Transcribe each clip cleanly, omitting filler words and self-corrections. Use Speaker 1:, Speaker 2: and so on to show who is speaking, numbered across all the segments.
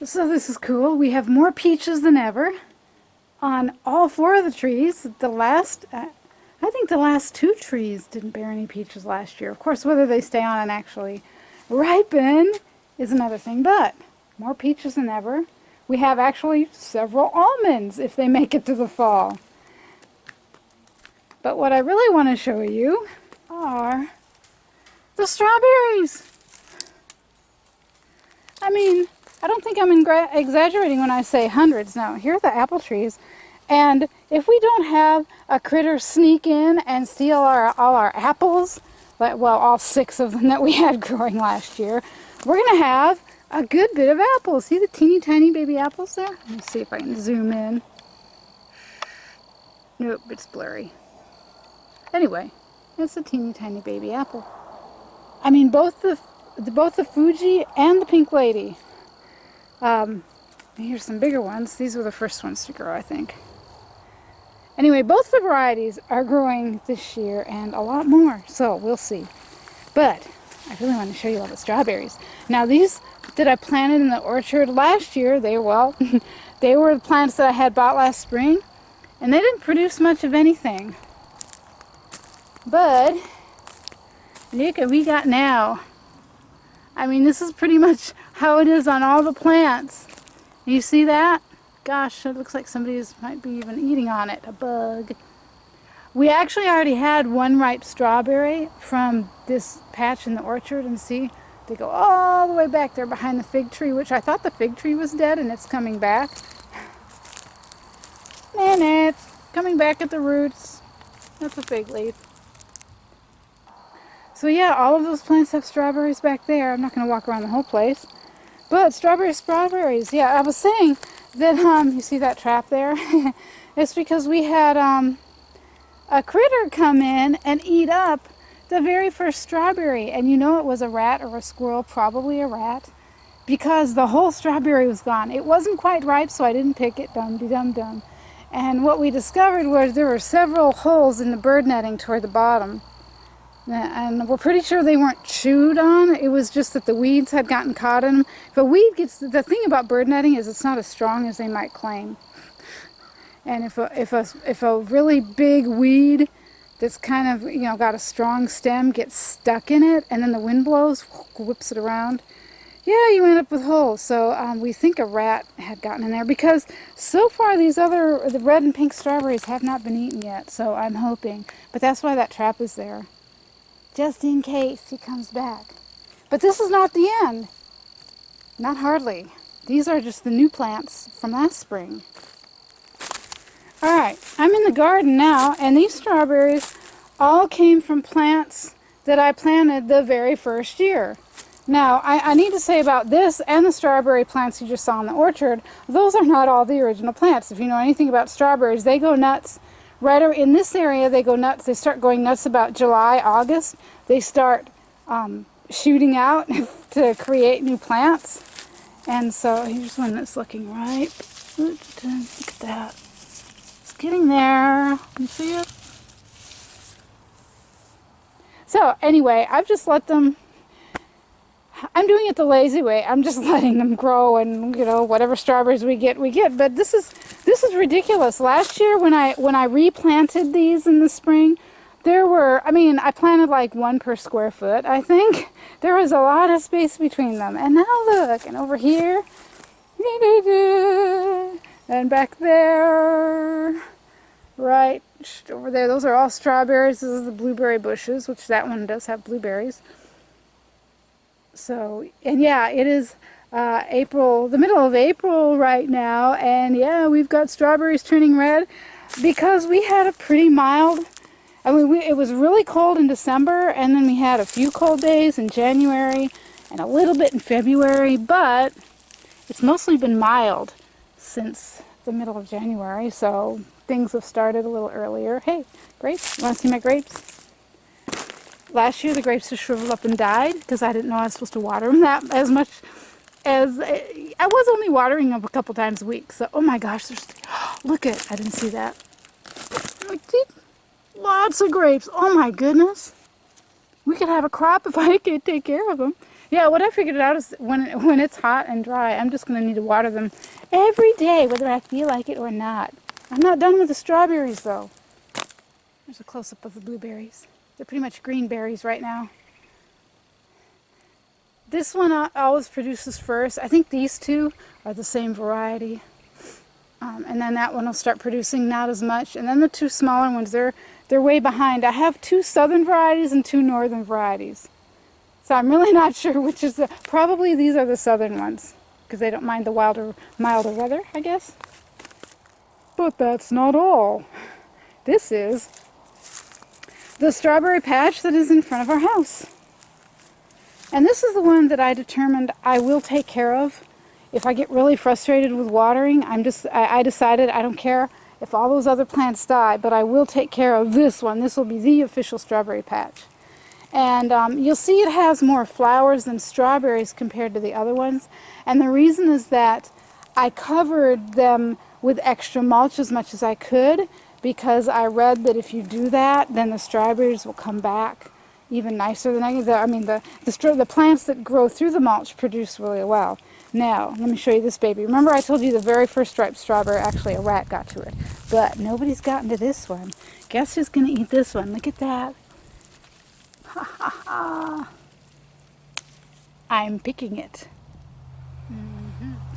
Speaker 1: So this is cool. We have more peaches than ever on all four of the trees. I think the last two trees didn't bear any peaches last year. Of course, whether they stay on and actually ripen is another thing, but more peaches than ever. We have actually several almonds if they make it to the fall. But what I really want to show you are the strawberries. I mean, I don't think I'm exaggerating when I say hundreds. Now, here are the apple trees, and if we don't have a critter sneak in and steal all our apples, well, all 6 of them that we had growing last year, we're going to have a good bit of apples. See the teeny tiny baby apples there? Let me see if I can zoom in. Nope, it's blurry. Anyway, it's a teeny tiny baby apple. I mean, both the Fuji and the Pink Lady. Here's some bigger ones. These were the first ones to grow, I think. Anyway, both the varieties are growing this year and a lot more, so we'll see. But I really want to show you all the strawberries. Now, these that I planted in the orchard last year, they were the plants that I had bought last spring, and they didn't produce much of anything. But look what we got now. I mean, this is pretty much how it is on all the plants. You see that? Gosh, it looks like somebody might be even eating on it, a bug. We actually already had one ripe strawberry from this patch in the orchard, and see, they go all the way back there behind the fig tree, which I thought the fig tree was dead, and it's coming back. And it's coming back at the roots. That's a fig leaf. So yeah, all of those plants have strawberries back there. I'm not going to walk around the whole place. But strawberries. Yeah, I was saying that, you see that trap there? It's because we had a critter come in and eat up the very first strawberry. And you know it was a rat or a squirrel, probably a rat, because the whole strawberry was gone. It wasn't quite ripe, so I didn't pick it, dum-de-dum-dum. And what we discovered was there were several holes in the bird netting toward the bottom. And we're pretty sure they weren't chewed on. It was just that the weeds had gotten caught in them. If a weed gets, the thing about bird netting is it's not as strong as they might claim. And if a really big weed that's kind of, you know, got a strong stem gets stuck in it, and then the wind blows, whips it around, yeah, you end up with holes. So we think a rat had gotten in there, because so far the red and pink strawberries have not been eaten yet. So I'm hoping, but that's why that trap is there, just in case he comes back. But this is not the end. Not hardly. These are just the new plants from last spring. Alright, I'm in the garden now, and these strawberries all came from plants that I planted the very first year. Now, I need to say about this and the strawberry plants you just saw in the orchard, those are not all the original plants. If you know anything about strawberries, they go nuts. Right in this area, they go nuts. They start going nuts about July, August. They start shooting out to create new plants. And so here's one that's looking ripe. Look at that. It's getting there. You see it? So anyway, I've just let them, I'm doing it the lazy way. I'm just letting them grow, and you know, whatever strawberries we get, we get. But this is ridiculous. Last year when I replanted these in the spring, there were, I mean, I planted like 1 per square foot, I think. There was a lot of space between them. And now look, and over here, and back there, right over there, those are all strawberries. This is the blueberry bushes, which that one does have blueberries. So, and yeah, it is April, the middle of April right now, and yeah, we've got strawberries turning red because we had a pretty mild, I mean, it was really cold in December, and then we had a few cold days in January and a little bit in February, but it's mostly been mild since the middle of January, so things have started a little earlier. Hey, grapes, you want to see my grapes? Last year the grapes just shriveled up and died because I didn't know I was supposed to water them that as much as I was only watering them a couple times a week. So, oh my gosh, look at, I didn't see that. Lots of grapes. Oh my goodness. We could have a crop if I could take care of them. Yeah, what I figured out is when it's hot and dry, I'm just going to need to water them every day, whether I feel like it or not. I'm not done with the strawberries, though. There's a close-up of the blueberries. They're pretty much green berries right now. This one always produces first. I think these two are the same variety. And then that one will start producing not as much. And then the two smaller ones, they're way behind. I have 2 southern varieties and 2 northern varieties. So I'm really not sure which is the... Probably these are the southern ones, because they don't mind the milder weather, I guess. But that's not all. This is the strawberry patch that is in front of our house. And this is the one that I determined I will take care of. If I get really frustrated with watering, I decided I don't care if all those other plants die, but I will take care of this one. This will be the official strawberry patch. And you'll see it has more flowers than strawberries compared to the other ones. And the reason is that I covered them with extra mulch as much as I could, because I read that if you do that, then the strawberries will come back even nicer than the plants that grow through the mulch produce really well. Now, let me show you this baby. Remember I told you the very first striped strawberry, actually a rat got to it. But nobody's gotten to this one. Guess who's going to eat this one? Look at that. Ha ha ha. I'm picking it.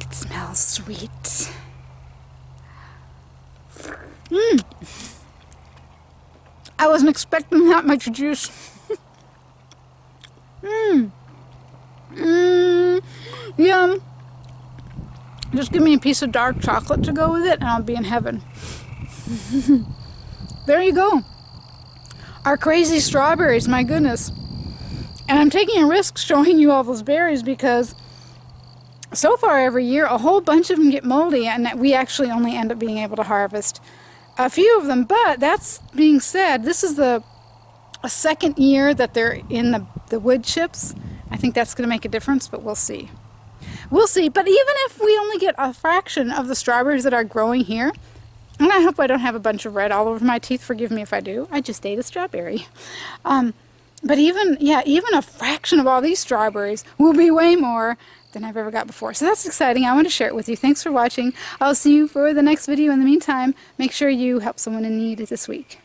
Speaker 1: It smells sweet. I wasn't expecting that much juice. Yum. Just give me a piece of dark chocolate to go with it and I'll be in heaven. There you go. Our crazy strawberries, my goodness. And I'm taking a risk showing you all those berries because so far every year a whole bunch of them get moldy and we actually only end up being able to harvest a few of them. But that's being said, this is a second year that they're in the wood chips. I think that's going to make a difference, but we'll see. We'll see. But even if we only get a fraction of the strawberries that are growing here, and I hope I don't have a bunch of red all over my teeth, forgive me if I do, I just ate a strawberry. But even a fraction of all these strawberries will be way more than I've ever got before. So that's exciting. I want to share it with you. Thanks for watching. I'll see you for the next video. In the meantime, make sure you help someone in need this week.